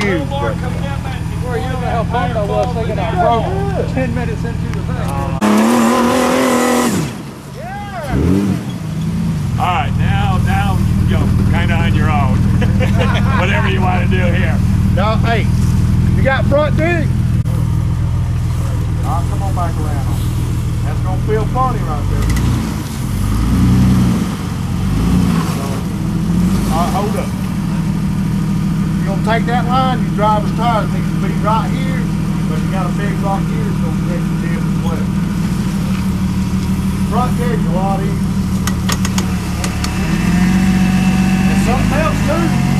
huge. Where you know how pumped I was thinking I broke 10 minutes into the thing. All right, now you can go kind of on your own. Whatever you want to do here. No, hey, you got front dig? Come on back around. That's gonna feel funny right there. Hold up. You're gonna take that line, your driver's tire needs to be right here, but you got a big rock here that's gonna connect the diff as well. Front dig's a lot easier. And something else too.